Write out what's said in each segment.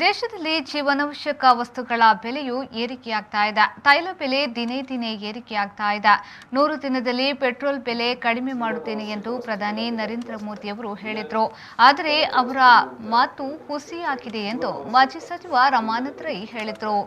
ದೇಶದಲ್ಲಿ ಜೀವನಾವಶ್ಯಕ ವಸ್ತುಗಳ ಬೆಲೆಯು ಏರಿಕೆಯಾಗ್ತಾ ಇದೆ. ತೈಲ ಬೆಲೆ ದಿನೇ ದಿನೇ ಏರಿಕೆಯಾಗ್ತಾ ಇದೆ. 100 ದಿನದಲ್ಲಿ ಪೆಟ್ರೋಲ್ ಬೆಲೆ ಕಡಿಮೆ ಮಾಡುತ್ತೇನೆ ಎಂದು ಪ್ರಧಾನಿ ನರೇಂದ್ರ ಮೋದಿ ಅವರು ಹೇಳಿದರು. ಆದರೆ ಅವರ ಮಾತು ಹುಸಿಯಾಗಿದೆ ಎಂದು ಮಾಜಿ ಸಚಿವ ರಮಾನಾಥ್ ರೈ ಹೇಳಿದರು.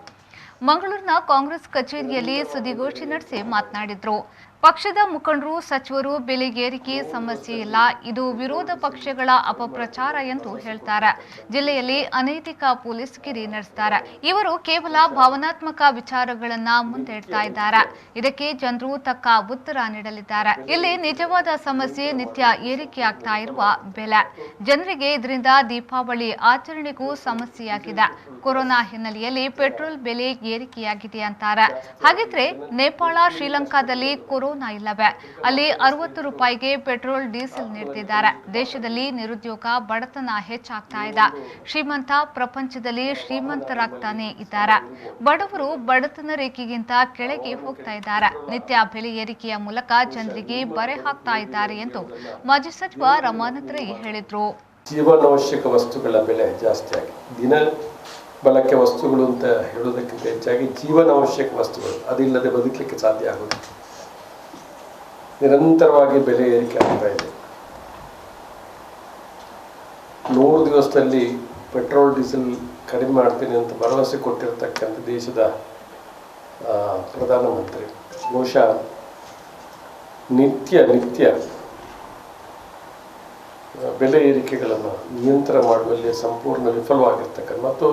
ಮಂಗಳೂರಿನ ಕಾಂಗ್ರೆಸ್ ಕಚೇರಿಯಲ್ಲಿ ಸುದ್ದಿಗೋಷ್ಠಿ ನಡೆಸಿ ಮಾತನಾಡಿದರು. ಪಕ್ಷದ ಮುಖಂಡರು, ಸಚಿವರು ಬೆಲೆ ಏರಿಕೆ ಸಮಸ್ಯೆ ಇಲ್ಲ, ಇದು ವಿರೋಧ ಪಕ್ಷಗಳ ಅಪಪ್ರಚಾರ ಎಂದು ಹೇಳ್ತಾರೆ. ಜಿಲ್ಲೆಯಲ್ಲಿ ಅನೈತಿಕ ಪೊಲೀಸ್ಗಿರಿ ನಡೆಸ್ತಾರೆ. ಇವರು ಕೇವಲ ಭಾವನಾತ್ಮಕ ವಿಚಾರಗಳನ್ನ ಮುಂದಿಡ್ತಾ ಇದ್ದಾರೆ. ಇದಕ್ಕೆ ಜನರು ತಕ್ಕ ಉತ್ತರ ನೀಡಲಿದ್ದಾರೆ. ಇಲ್ಲಿ ನಿಜವಾದ ಸಮಸ್ಯೆ ನಿತ್ಯ ಏರಿಕೆಯಾಗ್ತಾ ಇರುವ ಬೆಲೆ. ಜನರಿಗೆ ಇದರಿಂದ ದೀಪಾವಳಿ ಆಚರಣೆಗೂ ಸಮಸ್ಯೆಯಾಗಿದೆ. ಕೊರೋನಾ ಹಿನ್ನೆಲೆಯಲ್ಲಿ ಪೆಟ್ರೋಲ್ ಬೆಲೆ ಏರಿಕೆಯಾಗಿದೆ ಅಂತಾರೆ. ಹಾಗಿದ್ರೆ ನೇಪಾಳ, ಶ್ರೀಲಂಕಾದಲ್ಲಿ ಕೊರೋನಾ ಇಲ್ಲವೇ? ಅಲ್ಲಿ 60 ರೂಪಾಯಿಗೆ ಪೆಟ್ರೋಲ್, ಡೀಸೆಲ್ ನೀಡ್ತಿದ್ದಾರೆ. ದೇಶದಲ್ಲಿ ನಿರುದ್ಯೋಗ, ಬಡತನ ಹೆಚ್ಚಾಗ್ತಾ ಇದೆ. ಶ್ರೀಮಂತ ಪ್ರಪಂಚದಲ್ಲಿ ಶ್ರೀಮಂತರಾಗ್ತಾನೆ ಇದ್ದಾರೆ. ಬಡವರು ಬಡತನ ರೇಖೆಗಿಂತ ಕೆಳಗೆ ಹೋಗ್ತಾ ಇದ್ದಾರೆ. ನಿತ್ಯ ಬೆಲೆ ಏರಿಕೆಯ ಮೂಲಕ ಜನರಿಗೆ ಬರೆ ಹಾಕ್ತಾ ಇದ್ದಾರೆ ಎಂದು ಮಾಜಿ ಸಚಿವ ರಮಾನಾಥ್ ರೈ ಹೇಳಿದ್ರು. ಜೀವನಾವಶ್ಯಕ ವಸ್ತುಗಳ ಬೆಲೆ ಜಾಸ್ತಿ ಆಗಿದೆ. ದಿನ ಬಳಕೆ ವಸ್ತುಗಳು ಅಂತ ಹೇಳೋದಕ್ಕಿಂತ ಹೆಚ್ಚಾಗಿ ಜೀವನಾವಶ್ಯಕ ವಸ್ತುಗಳು, ಅದಿಲ್ಲದೆ ಬದುಕಲಿಕ್ಕೆ ಸಾಧ್ಯ ಆಗೋದು. ನಿರಂತರವಾಗಿ ಬೆಲೆ ಏರಿಕೆ ಆಗ್ತಾ ಇದೆ. 100 ದಿವಸದಲ್ಲಿ ಪೆಟ್ರೋಲ್, ಡೀಸೆಲ್ ಕಡಿಮೆ ಮಾಡ್ತೀನಿ ಅಂತ ಭರವಸೆ ಕೊಟ್ಟಿರ್ತಕ್ಕಂಥ ದೇಶದ ಪ್ರಧಾನಮಂತ್ರಿ ಬಹುಶಃ ನಿತ್ಯ ಬೆಲೆ ಏರಿಕೆಗಳನ್ನು ನಿಯಂತ್ರಣ ಮಾಡುವಲ್ಲಿ ಸಂಪೂರ್ಣ ವಿಫಲವಾಗಿರ್ತಕ್ಕಂಥ ಮತ್ತು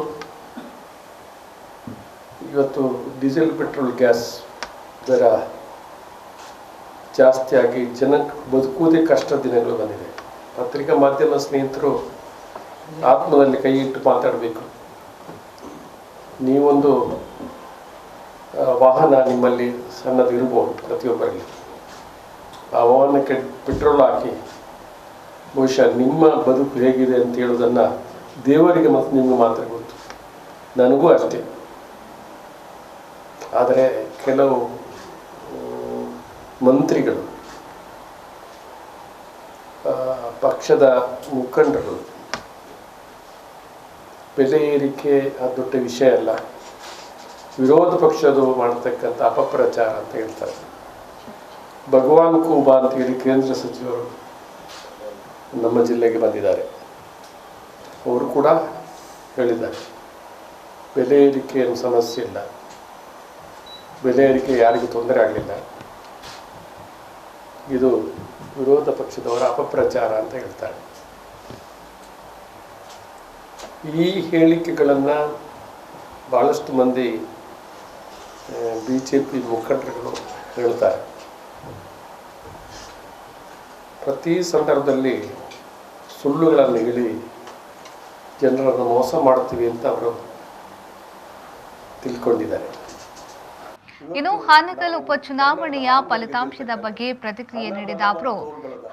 ಇವತ್ತು ಡೀಸೆಲ್, ಪೆಟ್ರೋಲ್, ಗ್ಯಾಸ್ ದರ ಜಾಸ್ತಿಯಾಗಿ ಜನಕ್ಕೆ ಬದುಕುವುದೇ ಕಷ್ಟ ದಿನಗಳು ಬಂದಿದೆ. ಪತ್ರಿಕಾ ಮಾಧ್ಯಮ ಸ್ನೇಹಿತರು ಆತ್ಮದಲ್ಲಿ ಕೈ ಇಟ್ಟು ಮಾತಾಡಬೇಕು. ನೀವೊಂದು ವಾಹನ ನಿಮ್ಮಲ್ಲಿ ಸಣ್ಣದು ಇರ್ಬೋದು ಪ್ರತಿಯೊಬ್ಬರಲ್ಲಿ. ಆ ವಾಹನಕ್ಕೆ ಪೆಟ್ರೋಲ್ ಹಾಕಿ ಬಹುಶಃ ನಿಮ್ಮ ಬದುಕು ಹೇಗಿದೆ ಅಂತ ಹೇಳೋದನ್ನು ದೇವರಿಗೆ ಮತ್ತು ನಿಮಗೆ ಮಾತ್ರ ಗೊತ್ತು, ನನಗೂ ಅಷ್ಟೇ. ಆದರೆ ಕೆಲವು ಮಂತ್ರಿಗಳು, ಪಕ್ಷದ ಮುಖಂಡರು ಬೆಲೆ ಏರಿಕೆ ಅದು ದೊಡ್ಡ ವಿಷಯ ಅಲ್ಲ, ವಿರೋಧ ಪಕ್ಷದವರು ಮಾಡತಕ್ಕಂಥ ಅಪಪ್ರಚಾರ ಅಂತ ಹೇಳ್ತಾರೆ. ಭಗವಾನ್ ಖೂಬಾ ಅಂತ ಹೇಳಿ ಕೇಂದ್ರ ಸಚಿವರು ನಮ್ಮ ಜಿಲ್ಲೆಗೆ ಬಂದಿದ್ದಾರೆ. ಅವರು ಕೂಡ ಹೇಳಿದ್ದಾರೆ ಬೆಲೆ ಏರಿಕೆ ಏನು ಸಮಸ್ಯೆ ಇಲ್ಲ, ಬೆಲೆ ಏರಿಕೆ ಯಾರಿಗೂ ತೊಂದರೆ ಆಗಲಿಲ್ಲ, ಇದು ವಿರೋಧ ಪಕ್ಷದವರ ಅಪಪ್ರಚಾರ ಅಂತ ಹೇಳ್ತಾರೆ. ಈ ಹೇಳಿಕೆಗಳನ್ನು ಭಾಳಷ್ಟು ಮಂದಿ BJP ಮುಖಂಡರುಗಳು ಹೇಳ್ತಾರೆ. ಪ್ರತಿ ಸಂದರ್ಭದಲ್ಲಿ ಸುಳ್ಳುಗಳನ್ನು ಹೇಳಿ ಜನರನ್ನು ಮೋಸ ಮಾಡ್ತೀವಿ ಅಂತ ಅವರು ತಿಳ್ಕೊಂಡಿದ್ದಾರೆ. ಇನ್ನು ಹಾನಗಲ್ ಉಪಚುನಾವಣೆಯ ಫಲಿತಾಂಶದ ಬಗ್ಗೆ ಪ್ರತಿಕ್ರಿಯೆ ನೀಡಿದ ಅವರು,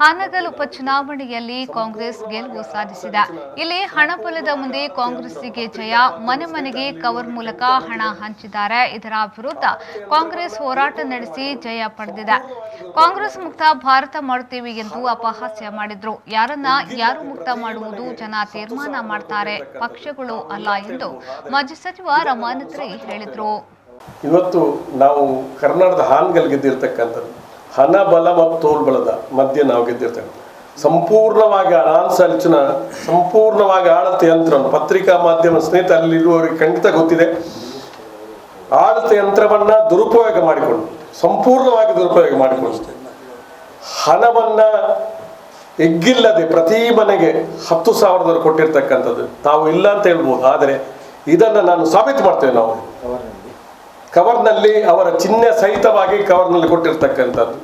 ಹಾನಗಲ್ ಉಪಚುನಾವಣೆಯಲ್ಲಿ ಕಾಂಗ್ರೆಸ್ ಗೆಲುವು ಸಾಧಿಸಿದೆ. ಇಲ್ಲಿ ಹಣಬಲದ ಮುಂದೆ ಕಾಂಗ್ರೆಸ್ಸಿಗೆ ಜಯ. ಮನೆ ಮನೆಗೆ ಕವರ್ ಮೂಲಕ ಹಣ ಹಂಚಿದ್ದಾರೆ. ಇದರ ವಿರುದ್ಧ ಕಾಂಗ್ರೆಸ್ ಹೋರಾಟ ನಡೆಸಿ ಜಯ ಪಡೆದಿದೆ. ಕಾಂಗ್ರೆಸ್ ಮುಕ್ತ ಭಾರತ ಮಾಡುತ್ತೇವೆ ಎಂದು ಅಪಹಾಸ್ಯ ಮಾಡಿದ್ರು. ಯಾರು ಮುಕ್ತ ಮಾಡುವುದು ಜನ ತೀರ್ಮಾನ ಮಾಡ್ತಾರೆ, ಪಕ್ಷಗಳು ಅಲ್ಲ ಎಂದು ಮಾಜಿ ಸಚಿವ ರಮಾನಾಥ್ ರೈ ಹೇಳಿದ್ರು. ಇವತ್ತು ನಾವು ಕರ್ನಾಟಕದ ಹಾನಗಲ್ ಗೆದ್ದಿರ್ತಕ್ಕಂಥದ್ದು ಹಣ ಬಲ ಮತ್ತು ತೋಳ್ಬಲದ ಮಧ್ಯೆ ನಾವು ಗೆದ್ದಿರ್ತಕ್ಕಂಥ ಸಂಪೂರ್ಣವಾಗಿ ಸಂಪೂರ್ಣವಾಗಿ ಆಡಳಿತ ಯಂತ್ರವನ್ನು ಪತ್ರಿಕಾ ಮಾಧ್ಯಮ ಸ್ನೇಹಿತ ಅಲ್ಲಿರುವವರಿಗೆ ಖಂಡಿತ ಗೊತ್ತಿದೆ. ಆಡಳಿತ ಯಂತ್ರವನ್ನ ಸಂಪೂರ್ಣವಾಗಿ ದುರುಪಯೋಗ ಮಾಡಿಕೊಂಡು ಹಣವನ್ನ ಎಗ್ಗಿಲ್ಲದೆ ಪ್ರತಿ ಮನೆಗೆ 10,000 ಕೊಟ್ಟಿರ್ತಕ್ಕಂಥದ್ದು ತಾವು ಇಲ್ಲ ಅಂತ ಹೇಳ್ಬೋದು. ಆದರೆ ಇದನ್ನು ನಾನು ಸಾಬೀತು ಮಾಡ್ತೇವೆ. ನಾವು ಕವರ್ನಲ್ಲಿ ಅವರ ಚಿಹ್ನೆ ಸಹಿತವಾಗಿ ಕವರ್ನಲ್ಲಿ ಕೊಟ್ಟಿರ್ತಕ್ಕಂಥದ್ದು.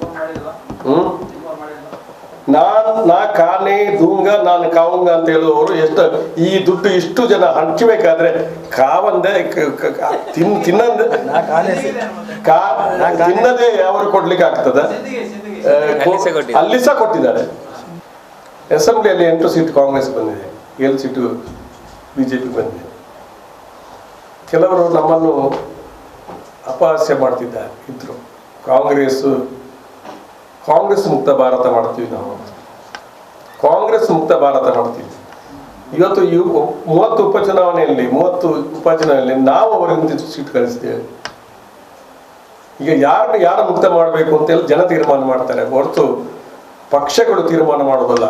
ನಾ ಕಾನೆ ದೂಂಗ ನಾನು ಕಾವಂಗ ಅಂತ ಹೇಳುವವರು ಈ ದುಡ್ಡು ಇಷ್ಟು ಜನ ಹಂಚಬೇಕಾದ್ರೆ ಕಾವಂದೆ ತಿನ್ನದೇ ಅವರು ಕೊಡ್ಲಿಕ್ಕೆ ಆಗ್ತದ? ಅಲ್ಲಿ ಸಹ ಕೊಟ್ಟಿದ್ದಾರೆ. ಅಸೆಂಬ್ಲಿಯಲ್ಲಿ 8 ಸೀಟ್ ಕಾಂಗ್ರೆಸ್ ಬಂದಿದೆ, 7 ಸೀಟು BJP ಬಂದಿದೆ. ಕೆಲವರು ನಮ್ಮನ್ನು ಅಪಹಾಸ್ಯ ಮಾಡ್ತಿದ್ದಾರೆ ಇದ್ರು. ಕಾಂಗ್ರೆಸ್ ಮುಕ್ತ ಭಾರತ ಮಾಡ್ತೀವಿ, ನಾವು ಕಾಂಗ್ರೆಸ್ ಮುಕ್ತ ಭಾರತ ಮಾಡ್ತೀವಿ. ಇವತ್ತು 30 ಉಪಚುನಾವಣೆಯಲ್ಲಿ ನಾವು ಅವರಿಂದ ಸೀಟ್ ಕಳಿಸ್ತೇವೆ. ಈಗ ಯಾರು ಮುಕ್ತ ಮಾಡಬೇಕು ಅಂತೆಲ್ಲ ಜನ ತೀರ್ಮಾನ ಮಾಡ್ತಾರೆ ಹೊರತು ಪಕ್ಷಗಳು ತೀರ್ಮಾನ ಮಾಡೋದಲ್ಲ.